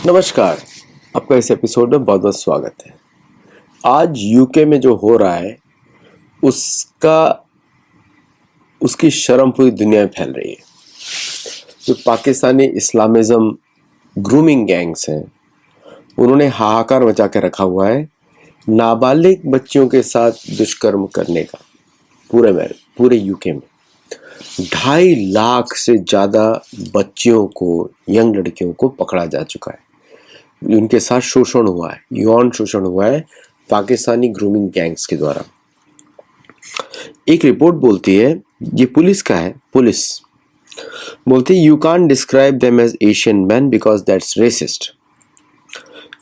नमस्कार, आपका इस एपिसोड में बहुत बहुत स्वागत है। आज यूके में जो हो रहा है उसकी शर्म पूरी दुनिया में फैल रही है। जो पाकिस्तानी इस्लामिज्म ग्रूमिंग गैंग्स हैं, उन्होंने हाहाकार मचा के रखा हुआ है नाबालिग बच्चियों के साथ दुष्कर्म करने का। पूरे यूके में 2.5 लाख से ज़्यादा बच्चियों को, यंग लड़कियों को पकड़ा जा चुका है। उनके साथ शोषण हुआ है, यौन शोषण हुआ है पाकिस्तानी ग्रूमिंग गैंग्स के द्वारा। एक रिपोर्ट बोलती है, ये पुलिस का है, पुलिस बोलती है you can't describe them as Asian man because that's racist.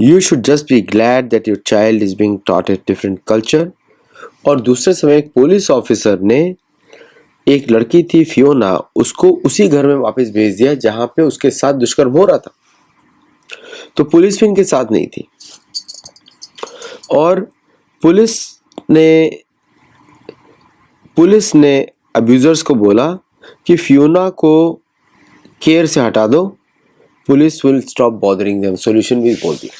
You should just be glad that your child is being taught a different culture. और दूसरे समय एक पुलिस ऑफिसर ने एक लड़की थी फियोना, उसको उसी घर में वापस भेज दिया जहां पे उसके साथ दुष्कर्म हो रहा था। तो पुलिस भी इनके साथ नहीं थी और पुलिस ने अब्यूजर्स को बोला कि फियोना को केयर से हटा दो, police will stop bothering them, solution भी बोल दिया।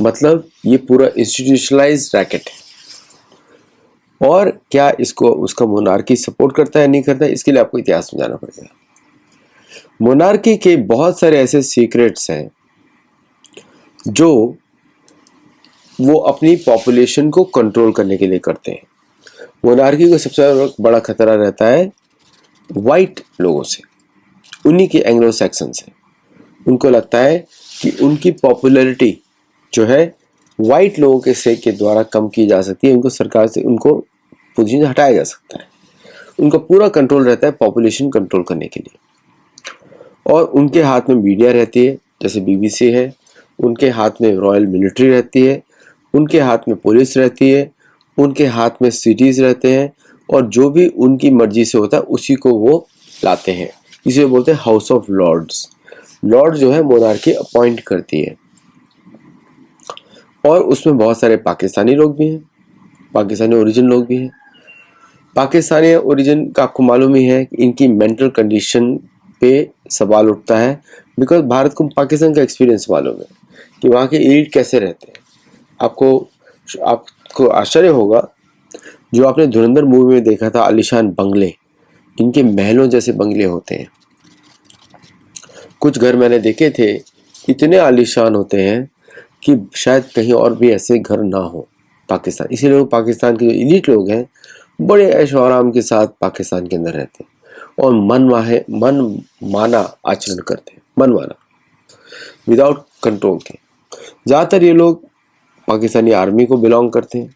मतलब ये पूरा इंस्टीट्यूशनलाइज्ड रैकेट है। और क्या इसको उसका मोनार्की सपोर्ट करता है नहीं करता है, इसके लिए आपको इतिहास में जाना पड़ेगा। मोनार्की के बहुत सारे ऐसे सीक्रेट्स हैं जो वो अपनी पॉपुलेशन को कंट्रोल करने के लिए करते हैं। मोनार्की को सबसे बड़ा खतरा रहता है वाइट लोगों से, उन्हीं के एंग्लो सैक्सन से। उनको लगता है कि उनकी पॉपुलैरिटी जो है वाइट लोगों के से के द्वारा कम की जा सकती है, उनको सरकार से उनको पोजीशन हटाया जा सकता है। उनका पूरा कंट्रोल रहता है पॉपुलेशन कंट्रोल करने के लिए। और उनके हाथ में मीडिया रहती है, जैसे बीबीसी है, उनके हाथ में रॉयल मिलिट्री रहती है, उनके हाथ में पुलिस रहती है, उनके हाथ में सिटीज़ रहते हैं, और जो भी उनकी मर्जी से होता है उसी को वो लाते हैं। इसे बोलते हैं हाउस ऑफ लॉर्ड्स। लॉर्ड जो है मोनार्की अपॉइंट करती है। और उसमें बहुत सारे पाकिस्तानी लोग भी हैं, पाकिस्तानी ओरिजिन लोग भी हैं। पाकिस्तानी ओरिजिन का आपको मालूम ही है कि इनकी मेंटल कंडीशन पे सवाल उठता है, बिकॉज भारत को पाकिस्तान का एक्सपीरियंस मालूम है कि वहाँ के एलिट कैसे रहते हैं। आपको आश्चर्य होगा, जो आपने धुरंधर मूवी में देखा था आलीशान बंगले, इनके महलों जैसे बंगले होते हैं। कुछ घर मैंने देखे थे, इतने आलीशान होते हैं कि शायद कहीं और भी ऐसे घर ना हो पाकिस्तान। इसीलिए लोग पाकिस्तान के जो एलिट लोग हैं बड़े ऐशो आराम के साथ पाकिस्तान के अंदर रहते हैं और मन माना आचरण करते हैं, मन माना, विदाउट कंट्रोल के। ज़्यादातर ये लोग पाकिस्तानी आर्मी को बिलोंग करते हैं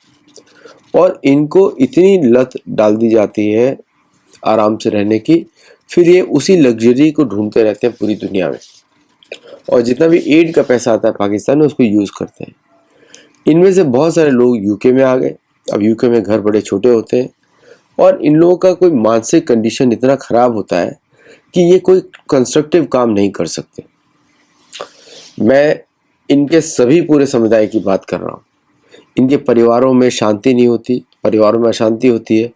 और इनको इतनी लत डाल दी जाती है आराम से रहने की, फिर ये उसी लग्जरी को ढूंढते रहते हैं पूरी दुनिया में। और जितना भी एड का पैसा आता है पाकिस्तान में उसको यूज़ करते हैं। इनमें से बहुत सारे लोग यूके में आ गए। अब यूके में घर बड़े छोटे होते हैं और इन लोगों का कोई मानसिक कंडीशन इतना ख़राब होता है कि ये कोई कंस्ट्रक्टिव काम नहीं कर सकते। मैं इनके सभी पूरे समुदाय की बात कर रहा हूँ। इनके परिवारों में शांति नहीं होती, परिवारों में अशांति होती है।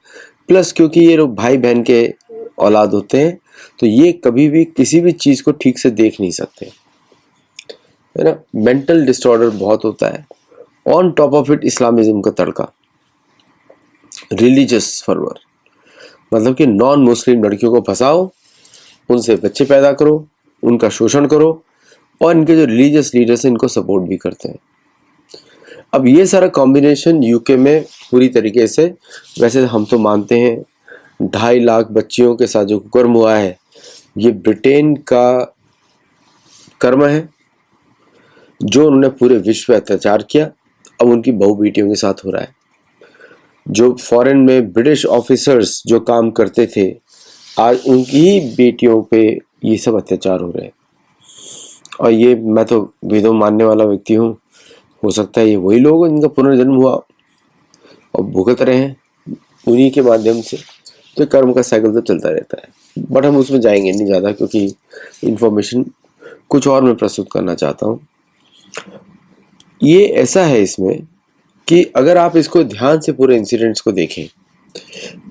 प्लस क्योंकि ये लोग भाई बहन के औलाद होते हैं तो ये कभी भी किसी भी चीज़ को ठीक से देख नहीं सकते, है ना। मेंटल डिसऑर्डर बहुत होता है। On top of it Islamism का तड़का, रिलीजियस फर्वर, मतलब कि नॉन मुस्लिम लड़कियों को फंसाओ, उनसे बच्चे पैदा करो, उनका शोषण करो, और इनके जो रिलीजियस लीडर्स हैं इनको सपोर्ट भी करते हैं। अब ये सारा कॉम्बिनेशन यूके में पूरी तरीके से, वैसे हम तो मानते हैं 2.5 लाख बच्चियों के साथ जो कुकर्म हुआ है ये ब्रिटेन का कर्म है, जो उन्होंने पूरे विश्व में अत्याचार किया, अब उनकी बहू बेटियों के साथ हो रहा है। जो फॉरेन में ब्रिटिश ऑफिसर्स जो काम करते थे, आज उनकी ही बेटियों पे ये सब अत्याचार हो रहे हैं। और ये, मैं तो वेदों मानने वाला व्यक्ति हूँ, हो सकता है ये वही लोग जिनका पुनर्जन्म हुआ और भुगत रहे हैं उन्हीं के माध्यम से। तो कर्म का साइकिल तो चलता रहता है, बट हम उसमें जाएंगे नहीं ज़्यादा, क्योंकि इन्फॉर्मेशन कुछ और मैं प्रस्तुत करना चाहता हूँ। ये ऐसा है इसमें कि अगर आप इसको ध्यान से पूरे इंसिडेंट्स को देखें,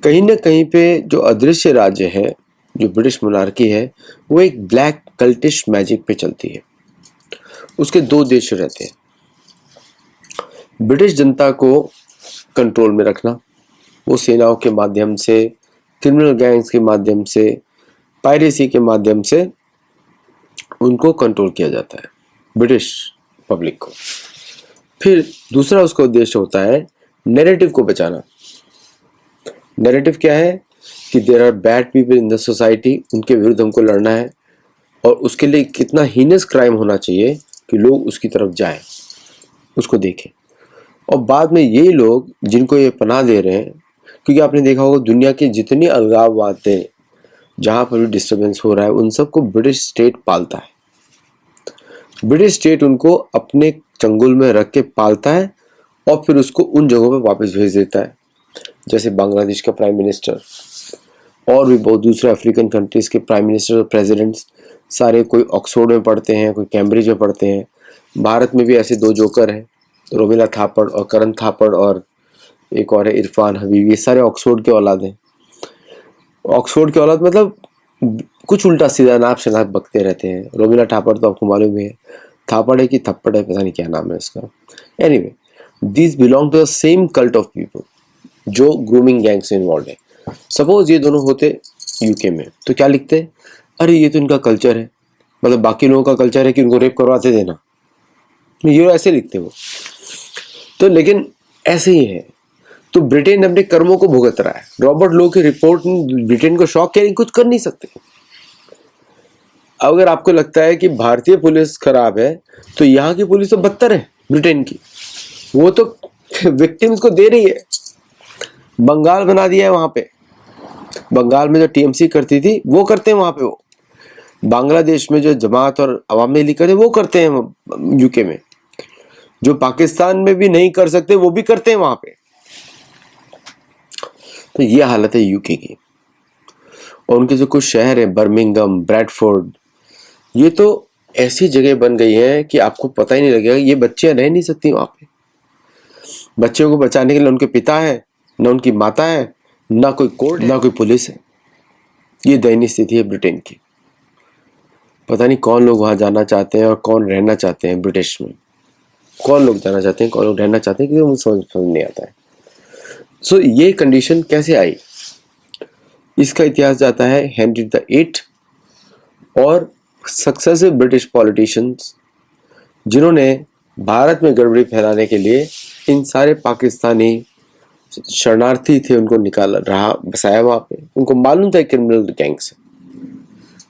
कहीं ना कहीं पे जो अदृश्य राज्य है, जो ब्रिटिश मोनार्की है, वो एक ब्लैक कल्टिश मैजिक पे चलती है। उसके दो उद्देश्य रहते हैं। ब्रिटिश जनता को कंट्रोल में रखना, वो सेनाओं के माध्यम से, क्रिमिनल गैंग्स के माध्यम से, पायरेसी के माध्यम से उनको कंट्रोल किया जाता है, ब्रिटिश पब्लिक को। फिर दूसरा उसका उद्देश्य होता है नैरेटिव को बचाना। नैरेटिव क्या है कि there are bad people in the society, उनके विरुद्ध हमको लड़ना है, और उसके लिए कितना हीनस क्राइम होना चाहिए कि लोग उसकी तरफ जाएं, उसको देखें। और बाद में यही लोग जिनको ये पनाह दे रहे हैं, क्योंकि आपने देखा होगा दुनिया के जितनी अलगाववादें जहाँ पर भी डिस्टर्बेंस हो रहा है उन सबको ब्रिटिश स्टेट पालता है। ब्रिटिश स्टेट उनको अपने चंगुल में रख के पालता है और फिर उसको उन जगहों पर वापस भेज देता है, जैसे बांग्लादेश का प्राइम मिनिस्टर और भी बहुत दूसरे अफ्रीकन कंट्रीज के प्राइम मिनिस्टर और प्रेसिडेंट्स सारे कोई ऑक्सफोर्ड में पढ़ते हैं, कोई कैम्ब्रिज में पढ़ते हैं। भारत में भी ऐसे दो जोकर हैं, रोमिला थापड़ और करण थापड़, और एक और है इरफान हबीब, ये सारे ऑक्सफोर्ड के औलाद हैं। ऑक्सफोर्ड के औलाद मतलब कुछ उल्टा सीधा नाप शनाप बकते रहते हैं। रोमिला थापड़ तो आपको मालूम है, थापड़ है कि थप्पड़ है, पता नहीं क्या नाम है उसका। Anyway, this belong to the same cult of people जो ग्रूमिंग गैंग से इन्वॉल्व है। सपोज ये दोनों होते यूके में, तो क्या लिखते, अरे ये तो इनका कल्चर है, मतलब बाकी लोगों का कल्चर है कि उनको रेप करवाते देना, ये ऐसे लिखते वो तो। लेकिन ऐसे ही है। तो ब्रिटेन अपने कर्मों को भुगत रहा है। रॉबर्ट लो की रिपोर्ट ने ब्रिटेन को शॉक किया, कुछ कर नहीं सकते। अगर आपको लगता है कि भारतीय पुलिस खराब है, तो यहाँ की पुलिस तो बदतर है ब्रिटेन की, वो तो विक्टिम्स को दे रही है। बंगाल बना दिया है वहां पे, बंगाल में जो टीएमसी करती थी वो करते हैं वहां पे, वो बांग्लादेश में जो जमात और अवामी लीग करते वो करते हैं यूके में, जो पाकिस्तान में भी नहीं कर सकते वो भी करते हैं वहां पे। तो ये हालत है यूके की। और उनके जो कुछ शहर है, बर्मिंगम, ब्रैडफोर्ड, ये तो ऐसी जगह बन गई है कि आपको पता ही नहीं लगेगा। ये बच्चियां रह नहीं सकती वहां पे। बच्चों को बचाने के लिए उनके पिता है, ना उनकी माता है, ना कोई कोर्ट, ना कोई पुलिस है। ये दयनीय स्थिति है ब्रिटेन की। पता नहीं कौन लोग वहां जाना चाहते हैं और कौन रहना चाहते हैं ब्रिटिश में। कौन लोग जाना चाहते हैं, कौन लोग रहना चाहते हैं, क्योंकि मुझे समझ नहीं आता है। सो ये कंडीशन कैसे आई, इसका इतिहास जाता है हेनरी द एट और सक्सेसिव ब्रिटिश पॉलिटिशियंस, जिन्होंने भारत में गड़बड़ी फैलाने के लिए इन सारे पाकिस्तानी शरणार्थी थे उनको निकाला, रहा बसाया वहां पे। उनको मालूम था क्रिमिनल गैंग से,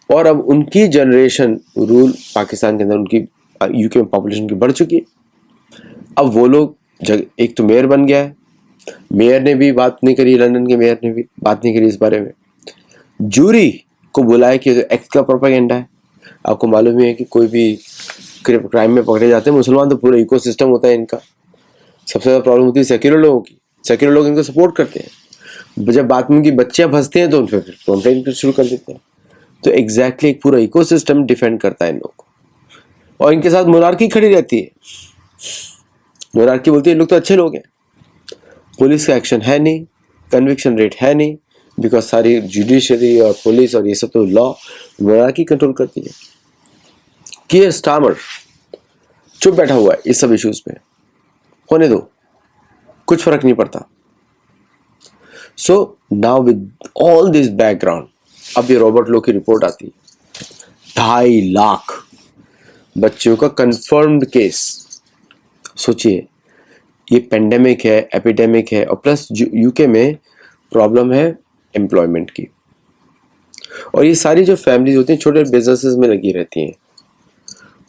और अब उनकी जनरेशन रूल पाकिस्तान के अंदर, उनकी यूके में पॉपुलेशन की बढ़ चुकी है। अब वो लोग एक तो मेयर बन गया है, मेयर ने भी बात नहीं करी, लंदन के मेयर ने भी बात नहीं करी इस बारे में। जूरी को बुलाया कि तो एक्ट का प्रोपेगेंडा है। आपको मालूम ही है कि कोई भी क्राइम में पकड़े जाते हैं मुसलमान, तो पूरा इकोसिस्टम होता है इनका। सबसे ज्यादा प्रॉब्लम होती है सेक्युलर लोगों की, सेक्युलर लोग इनको सपोर्ट करते हैं। जब बात में उनकी बच्चियां फंसती हैं तो उन पर कंप्लेंट शुरू कर देते हैं। तो एग्जैक्टली एक पूरा इकोसिस्टम डिफेंड करता है इन लोगों को। और इनके साथ मोनार्की खड़ी रहती है। मोनार्की बोलती है लोग तो अच्छे लोग हैं, पुलिस का एक्शन है नहीं, कन्विक्शन रेट है नहीं, बिकॉज सारी जुडिशरी और पुलिस और ये सब तो लॉ मोनार्की कंट्रोल करती है। कियर स्टार्मर चुप बैठा हुआ है इस सब इश्यूज पे, होने दो, कुछ फर्क नहीं पड़ता। So now with all this background, अब ये रॉबर्ट लो की रिपोर्ट आती, 2.5 लाख बच्चों का कंफर्म्ड केस। सोचिए, ये पेंडेमिक है, एपिडेमिक है, और प्लस यूके में प्रॉब्लम है एम्प्लॉयमेंट की। और ये सारी जो फैमिलीज होती हैं छोटे बिजनेसेस में लगी रहती हैं,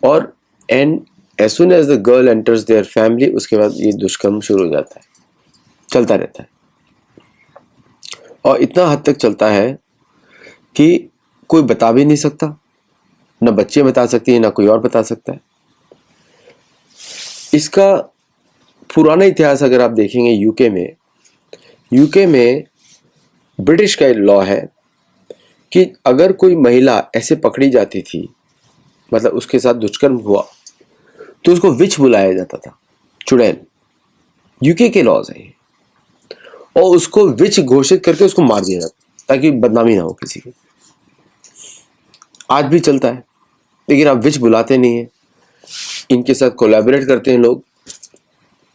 और and as soon as the girl enters their family, उसके बाद ये दुष्कर्म शुरू हो जाता है, चलता रहता है। और इतना हद तक चलता है कि कोई बता भी नहीं सकता, ना बच्चे बता सकती है, ना कोई और बता सकता है। इसका पुराना इतिहास अगर आप देखेंगे यूके में ब्रिटिश का लॉ है कि अगर कोई महिला ऐसे पकड़ी जाती थी, मतलब उसके साथ दुष्कर्म हुआ, तो उसको विच बुलाया जाता था, चुड़ैल। यूके के लॉज है, और उसको विच घोषित करके उसको मार दिया जाता ताकि बदनामी ना हो किसी की। आज भी चलता है, लेकिन आप विच बुलाते नहीं है। इनके साथ कोलैबोरेट करते हैं लोग,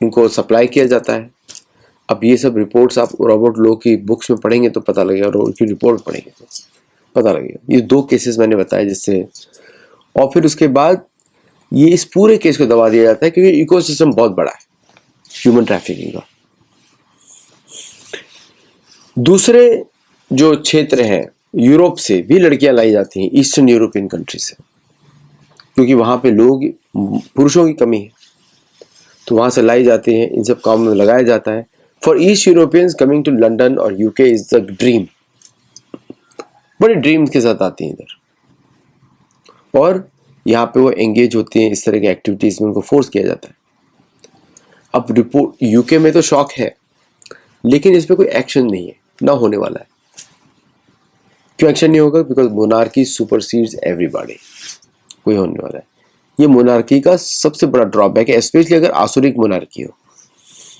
इनको सप्लाई किया जाता है। अब ये सब रिपोर्ट्स आप रॉबर्ट लॉ की बुक्स में पढ़ेंगे तो पता लगेगा, रॉबर्ट की रिपोर्ट पढ़ेंगे तो पता लगेगा। ये 2 केसेस मैंने बताए जिससे, और फिर उसके बाद ये इस पूरे केस को दबा दिया जाता है क्योंकि इकोसिस्टम बहुत बड़ा है ह्यूमन ट्रैफिकिंग का। दूसरे जो क्षेत्र हैं, यूरोप से भी लड़कियां लाई जाती हैं, ईस्टर्न यूरोपियन कंट्री से, क्योंकि वहां पे लोग, पुरुषों की कमी है, तो वहां से लाई जाती हैं, इन सब कामों में लगाया जाता है। For East Europeans coming to London और यूके इज द ड्रीम, बड़े ड्रीम्स के साथ आती हैं इधर, और यहाँ पे वो एंगेज होती हैं इस तरह की एक्टिविटीज में, उनको फोर्स किया जाता है। अब रिपोर्ट यूके में तो शौक है, लेकिन इस पर कोई एक्शन नहीं है, ना होने वाला है। क्यों एक्शन नहीं होगा? बिकॉज मोनार्की सुपरसीड्स एवरीबॉडी, कोई होने वाला है। ये मोनार्की का सबसे बड़ा ड्रॉबैक है, स्पेशली अगर आसुरिक मोनार्की हो।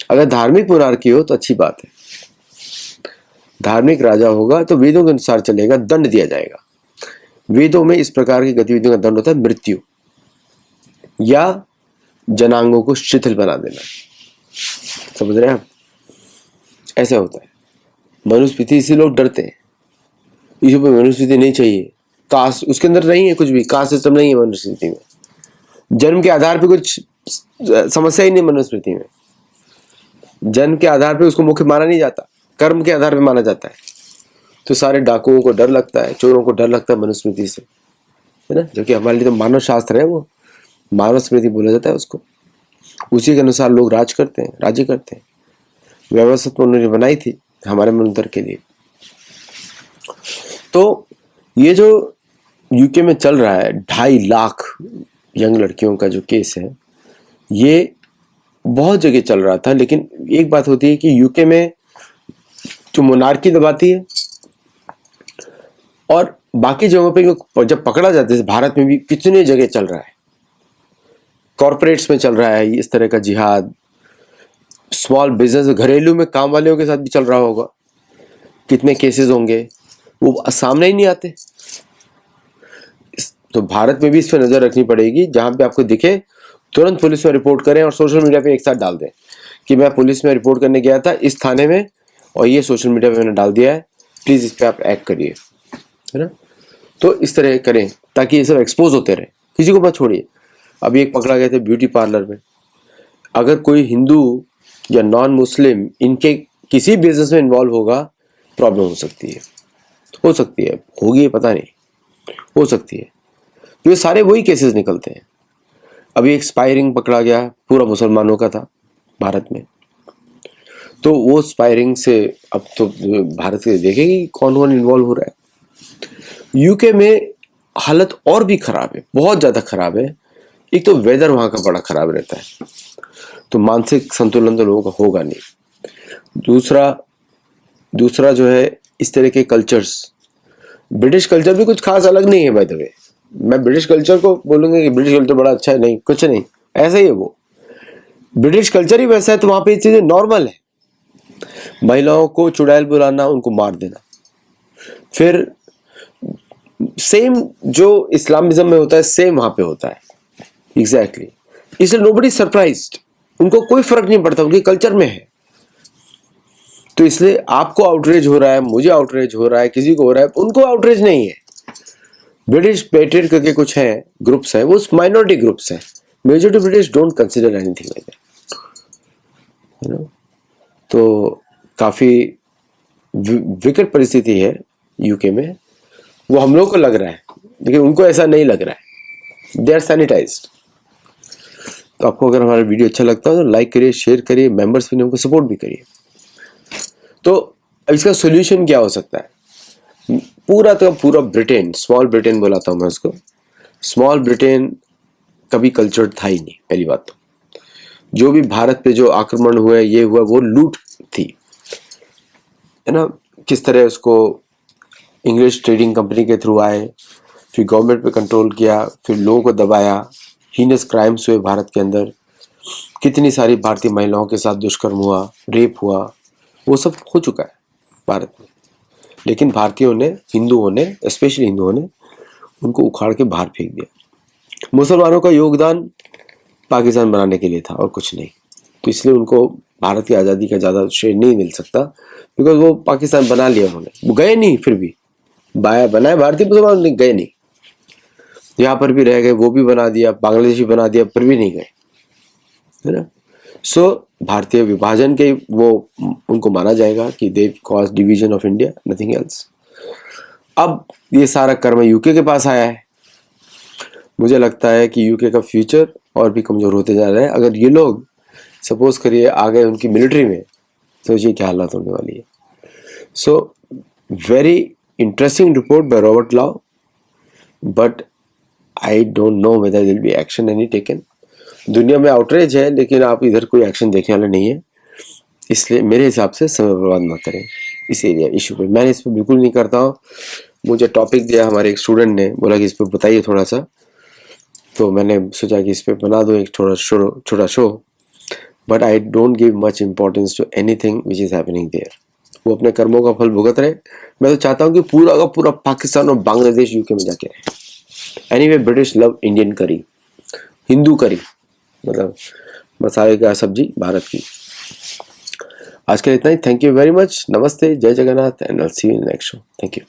अगर धार्मिक मोनार्की हो तो अच्छी बात है, धार्मिक राजा होगा तो वेदों के अनुसार चलेगा, दंड दिया जाएगा। वेदों में इस प्रकार की गतिविधियों का दंड होता है मृत्यु या जनांगों को शिथिल बना देना। समझ रहे हैं आप? ऐसा होता है। मनुस्मृति से लोग डरते हैं, इस पर मनुस्मृति नहीं चाहिए, कास्ट उसके अंदर नहीं है, कुछ भी कास्ट सिस्टम नहीं है मनुस्मृति में, जन्म के आधार पे कुछ समस्या ही नहीं मनुस्मृति में। जन्म के आधार पे उसको मुख्य माना नहीं जाता, कर्म के आधार पे माना जाता है। तो सारे डाकुओं को डर लगता है, चोरों को डर लगता है मनुस्मृति से, है ना? जो कि हमारे लिए तो मानव शास्त्र है, वो मानव स्मृति बोला जाता है उसको। उसी के अनुसार लोग राज करते हैं, राज्य करते हैं। व्यवस्था तो उन्होंने बनाई थी हमारे मनोदर के लिए। तो ये जो यूके में चल रहा है 2.5 लाख यंग लड़कियों का जो केस है, ये बहुत जगह चल रहा था। लेकिन एक बात होती है कि यूके में जो मोनार्की दबाती है, और बाकी जगहों पे जब पकड़ा जाता है, भारत में भी कितने जगह चल रहा है, कॉर्पोरेट्स में चल रहा है इस तरह का जिहाद, स्मॉल बिजनेस, घरेलू में काम वालों के साथ भी चल रहा होगा। कितने केसेस होंगे वो सामने ही नहीं आते। तो भारत में भी इस पर नजर रखनी पड़ेगी, जहां पे आपको दिखे तुरंत पुलिस में रिपोर्ट करें और सोशल मीडिया पे एक साथ डाल दें कि मैं पुलिस में रिपोर्ट करने गया था इस थाने में और ये सोशल मीडिया पे मैंने डाल दिया है, प्लीज इस पर आप एक्ट करिए, है ना? तो इस तरह करें ताकि ये सब एक्सपोज होते रहे, किसी को मत छोड़िए। अभी एक पकड़ा गया था ब्यूटी पार्लर में। अगर कोई हिंदू या नॉन मुस्लिम इनके किसी बिजनेस में इन्वॉल्व होगा, प्रॉब्लम हो सकती है, होगी, पता नहीं, हो सकती है। ये सारे वही केसेस निकलते हैं। अभी एक स्पायरिंग पकड़ा गया, पूरा मुसलमानों का था भारत में। तो वो स्पायरिंग से अब तो भारत के देखेगी कौन कौन इन्वॉल्व हो रहा है। यूके में हालत और भी खराब है, बहुत ज्यादा खराब है। एक तो वेदर वहां का बड़ा खराब रहता है, तो मानसिक संतुलन तो लोगों का होगा नहीं। दूसरा जो है इस तरह के कल्चर्स, ब्रिटिश कल्चर भी कुछ खास अलग नहीं है बाय द वे। मैं ब्रिटिश कल्चर को बोलूंगा कि ब्रिटिश कल्चर बड़ा अच्छा है, नहीं, कुछ नहीं, ऐसा ही है वो। ब्रिटिश कल्चर ही वैसा है, तो वहां पे ये चीजें नॉर्मल है। महिलाओं को चुड़ैल बुलाना, उनको मार देना, फिर सेम जो इस्लामिज्म में होता है सेम वहां पे होता है, एग्जैक्टली। इसलिए नोबडी सरप्राइज्ड, उनको कोई फर्क नहीं पड़ता, उनके कल्चर में है। तो इसलिए आपको आउटरेज हो रहा है, मुझे आउटरेज हो रहा है, किसी को हो रहा है, उनको आउटरेज नहीं है। ब्रिटिश पेट्रियट करके कुछ है, ग्रुप्स है, वो माइनॉरिटी ग्रुप्स है। Majority British don't consider anything like that, you know. तो काफी विकट परिस्थिति है यूके में, वो हम लोग को लग रहा है, लेकिन उनको ऐसा नहीं लग रहा है, दे आर सैनिटाइज्ड। तो आपको अगर हमारा वीडियो अच्छा लगता है तो लाइक करिए, शेयर करिए, मेंबर्स भी हमको सपोर्ट भी करिए। तो इसका सोल्यूशन क्या हो सकता है? पूरा तो पूरा ब्रिटेन, स्मॉल ब्रिटेन बुलाता हूं मैं उसको, स्मॉल ब्रिटेन कभी कल्चर था ही नहीं। पहली बात तो जो भी भारत पे जो आक्रमण हुए, ये हुआ, वो लूट थी, है ना? किस तरह उसको इंग्लिश ट्रेडिंग कंपनी के थ्रू आए, फिर गवर्नमेंट पे कंट्रोल किया, फिर लोगों को दबाया, हीनस क्राइम्स हुए भारत के अंदर, कितनी सारी भारतीय महिलाओं के साथ दुष्कर्म हुआ, रेप हुआ, वो सब हो चुका है भारत में। लेकिन भारतीयों ने, हिंदुओं ने, स्पेशली हिंदुओं ने उनको उखाड़ के बाहर फेंक दिया। मुसलमानों का योगदान पाकिस्तान बनाने के लिए था और कुछ नहीं। तो इसलिए उनको भारत की आज़ादी का ज़्यादा श्रेय नहीं मिल सकता, बिकॉज वो पाकिस्तान बना लिया उन्होंने, वो गए नहीं, फिर भी बनाए भारतीय मुसलमान गए नहीं, यहाँ पर भी रह गए, वो भी बना दिया, बांग्लादेशी बना दिया, पर भी नहीं गए, है ना। सो भारतीय विभाजन के वो उनको माना जाएगा कि they cause division of India, nothing else. अब ये सारा कर्म यूके के पास आया है। मुझे लगता है कि यूके का फ्यूचर और भी कमजोर होते जा रहा है। अगर ये लोग सपोज करिए आ गए उनकी मिलिट्री में, सोचिए क्या हालत होने वाली है। So very interesting report by Robert Lau, but I don't know whether will be action any taken. दुनिया में आउटरीच है, लेकिन आप इधर कोई एक्शन देखने वाला नहीं है, इसलिए मेरे हिसाब से समय बर्बाद ना करें इस एरिया इशू पे। मैंने इस पर बिल्कुल नहीं करता हूँ। मुझे टॉपिक दिया हमारे एक स्टूडेंट ने, बोला कि इस पर बताइए थोड़ा सा, तो मैंने सोचा कि इस पर बना दूँ एक छोटा show, but I don't give much importance to anything which is happening there. वो अपने कर्मों का फल भुगत रहे। मैं तो चाहता हूँ कि पूरा का पूरा पाकिस्तान और बांग्लादेश यूके में जाके रहे। एनीवे ब्रिटिश लव इंडियन करी, हिंदू करी, मतलब मसाले का सब्जी भारत की। आज के लिए इतना ही। Thank you very much. नमस्ते, जय Jagannath, and I will see you in next show. Thank you.